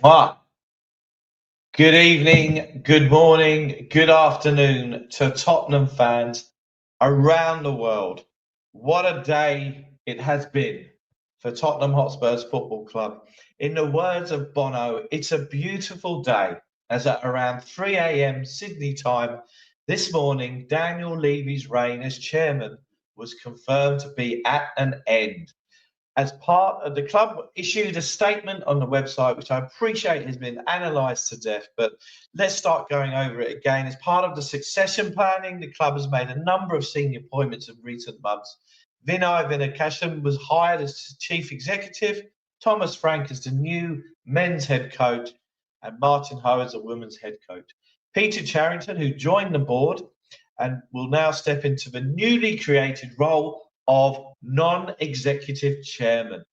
Ah, good evening, good morning, good afternoon to Tottenham fans around the world. What a day it has been for Tottenham Hotspurs Football Club. In the words of Bono, it's a beautiful day as at around 3 a.m. Sydney time this morning, Daniel Levy's reign as chairman was confirmed to be at an end. As part of the club issued a statement on the website, which I appreciate has been analysed to death, but let's start going over it again. As part of the succession planning, the club has made a number of senior appointments in recent months. Vinay Vinakasham was hired as chief executive, Thomas Frank as the new men's head coach, and Martin Ho as the women's head coach. Peter Charrington, who joined the board and will now step into the newly created role of non-executive chairman.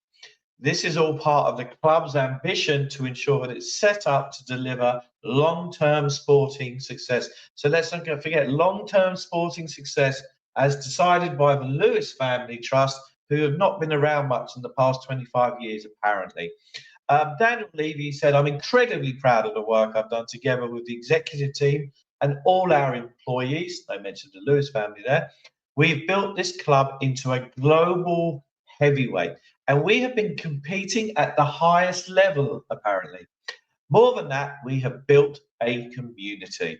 This is all part of the club's ambition to ensure that it's set up to deliver long-term sporting success. So let's not forget long-term sporting success as decided by the Lewis Family Trust, who have not been around much in the past 25 years, apparently. Daniel Levy said, I'm incredibly proud of the work I've done together with the executive team and all our employees. They mentioned the Lewis family there. We've built this club into a global heavyweight, and we have been competing at the highest level, apparently. More than that, we have built a community.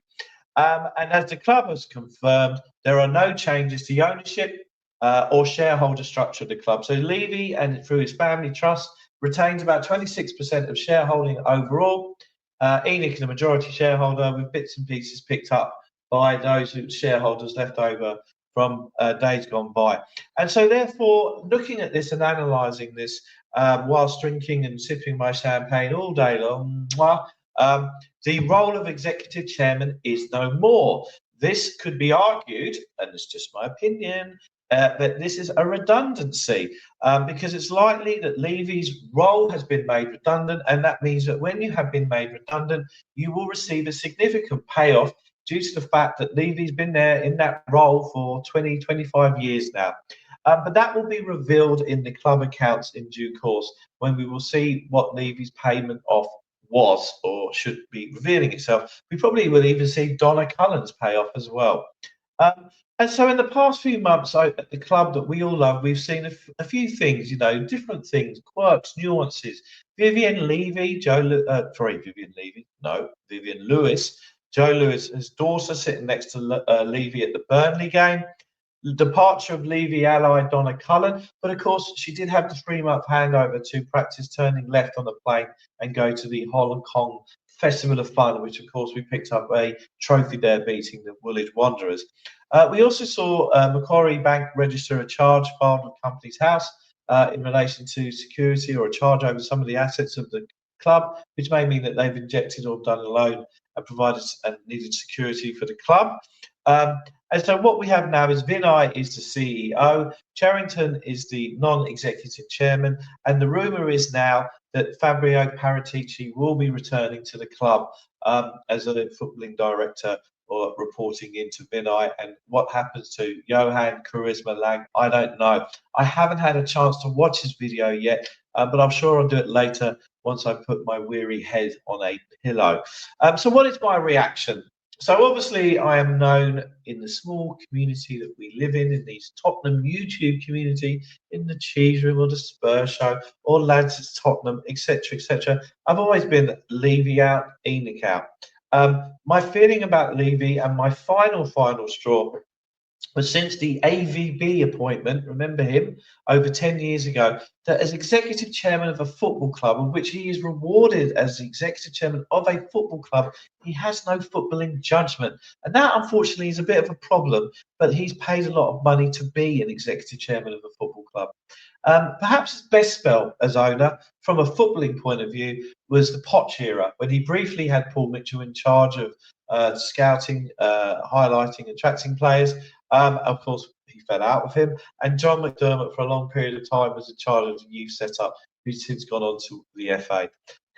And as the club has confirmed, there are no changes to the ownership or shareholder structure of the club. So Levy, and through his family trust, retains about 26% of shareholding overall. Enoch, the majority shareholder, with bits and pieces picked up by those shareholders left over from days gone by. And so, therefore, looking at this and analysing this whilst drinking and sipping my champagne all day long, the role of executive chairman is no more. This could be argued, and it's just my opinion, that this is a redundancy because it's likely that Levy's role has been made redundant, and that means that when you have been made redundant, you will receive a significant payoff due to the fact that Levy's been there in that role for 20, 25 years now. But that will be revealed in the club accounts in due course when we will see what Levy's payment off was or should be revealing itself. We probably will even see Donna Cullen's payoff as well. And so in the past few months at the club that we all love, we've seen a few things, different things, quirks, nuances. Vivian Levy, Vivian Levy, no, Vivian Lewis, Joe Lewis, his daughter sitting next to Levy at the Burnley game. The departure of Levy allied Donna Cullen, but of course she did have the 3-month handover to practice turning left on the plane and go to the Hong Kong Festival of Fun, which of course we picked up a trophy there, beating the Woolwich Wanderers. We also saw Macquarie Bank register a charge filed with Companies House in relation to security or a charge over some of the assets of the club, which may mean that they've injected or done a loan and provided and needed security for the club. And so what we have now is Vinay is the CEO, Charrington is the non-executive chairman, and the rumour is now that Fabio Paratici will be returning to the club as a footballing director or reporting into Vinay. And what happens to Johan Charisma Lang, I don't know. I haven't had a chance to watch his video yet, but I'm sure I'll do it later once I put my weary head on a pillow. So what is my reaction? So obviously I am known in the small community that we live in the Tottenham YouTube community, in the Cheese Room or the Spurs Show, or Lads at Tottenham, etc., etc. I've always been Levy out, Enoch out. My feeling about Levy and my final straw was since the AVB appointment, remember him, over 10 years ago, that as executive chairman of a football club, in which he is rewarded as the executive chairman of a football club, he has no footballing judgment. And that, unfortunately, is a bit of a problem, but he's paid a lot of money to be an executive chairman of a football club. Perhaps his best spell as owner, from a footballing point of view, was the Poch era, when he briefly had Paul Mitchell in charge of scouting, highlighting, attracting players. Of course, he fell out with him. And John McDermott, for a long period of time, was in charge of the youth setup, who's since gone on to the FA.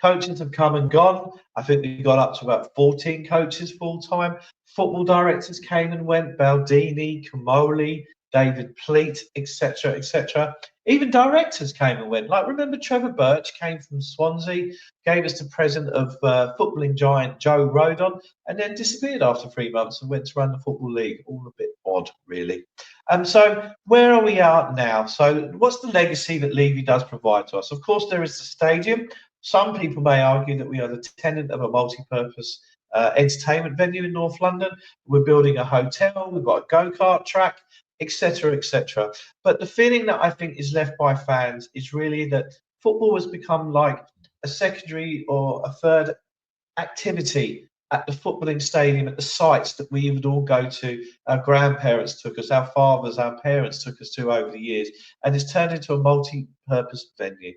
Coaches have come and gone. I think we got up to about 14 coaches full-time. Football directors came and went, Baldini, Camoli, David Pleat, etc., etc. Even directors came and went. Like, remember Trevor Birch came from Swansea, gave us the present of footballing giant Joe Rodon, and then disappeared after 3 months and went to run the Football League. All a bit odd, really. So where are we at now? So what's the legacy that Levy does provide to us? Of course, there is the stadium. Some people may argue that we are the tenant of a multi-purpose entertainment venue in North London. We're building a hotel. We've got a go-kart track, etc., etc. But the feeling that I think is left by fans is really that football has become like a secondary or a third activity at the footballing stadium, at the sites that we would all go to. Our grandparents took us, our fathers, our parents took us to over the years, and it's turned into a multi-purpose venue.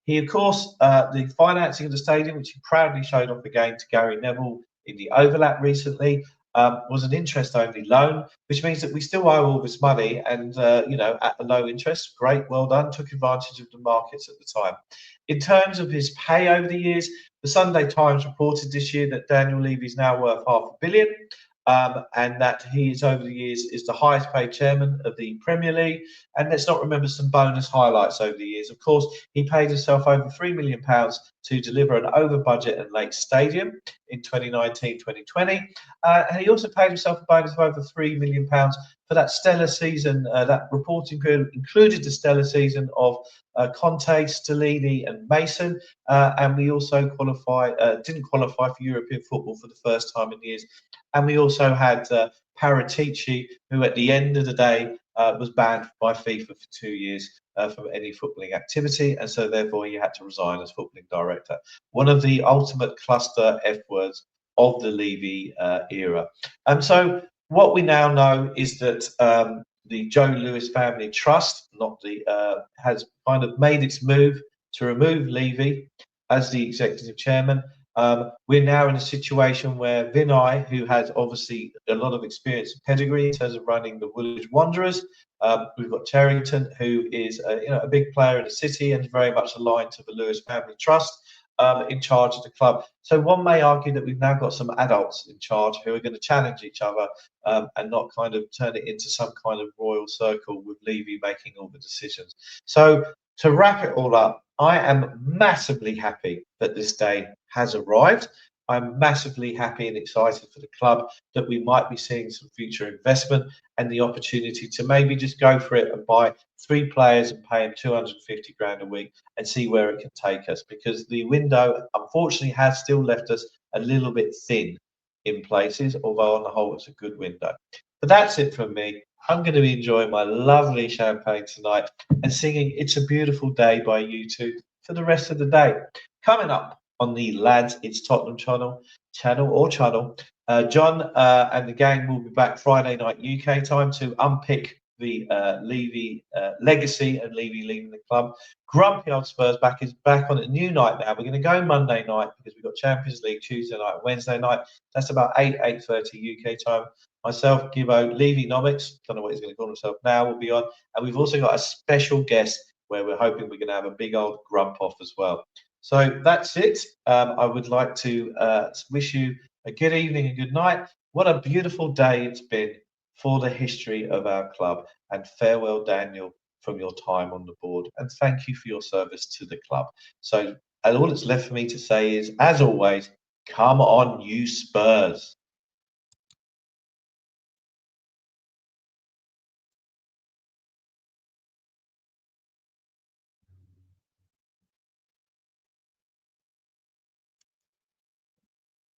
He, of course, the financing of the stadium, which he proudly showed off again to Gary Neville in the overlap recently, was an interest-only loan, which means that we still owe all this money, and at a low interest. Great, well done. Took advantage of the markets at the time. In terms of his pay over the years, the Sunday Times reported this year that Daniel Levy is now worth £500 million, and that he is over the years is the highest paid chairman of the Premier League. And let's not remember some bonus highlights over the years. Of course, he paid himself over £3 million to deliver an over budget and late stadium in 2019-2020. And he also paid himself a bonus of over £3 million for that stellar season. That reporting period included the stellar season of Conte, Stellini, and Mason. And we also didn't qualify for European football for the first time in years. And we also had Paratici, who at the end of the day was banned by FIFA for 2 years from any footballing activity, and so therefore he had to resign as footballing director. One of the ultimate cluster F words of the Levy era. And so what we now know is that the Joe Lewis Family Trust has kind of made its move to remove Levy as the executive chairman. We're now in a situation where Vinay, who has obviously a lot of experience and pedigree in terms of running the Woolwich Wanderers, we've got Terrington, who is a big player in the city and very much aligned to the Lewis Family Trust, in charge of the club. So one may argue that we've now got some adults in charge who are going to challenge each other and not kind of turn it into some kind of royal circle with Levy making all the decisions. So to wrap it all up, I am massively happy that this day has arrived. I'm massively happy and excited for the club that we might be seeing some future investment and the opportunity to maybe just go for it and buy 3 players and pay them 250 grand a week and see where it can take us, because the window unfortunately has still left us a little bit thin in places, although on the whole it's a good window. But that's it from me. I'm going to be enjoying my lovely champagne tonight and singing It's a Beautiful Day by U2 for the rest of the day. Coming up on the Lads It's Tottenham channel, John and the gang will be back Friday night UK time to unpick the Levy legacy and Levy leaving the club. Grumpy Old Spurs is back on a new night now. We're going to go Monday night because we've got Champions League Tuesday night, Wednesday night. That's about 8:30 UK time. Myself, DaveO, Levynomics, don't know what he's going to call himself now, will be on. And we've also got a special guest where we're hoping we're going to have a big old grump off as well. So that's it. I would like to wish you a good evening and good night. What a beautiful day it's been for the history of our club. And farewell, Daniel, from your time on the board. And thank you for your service to the club. So all that's left for me to say is, as always, come on, you Spurs.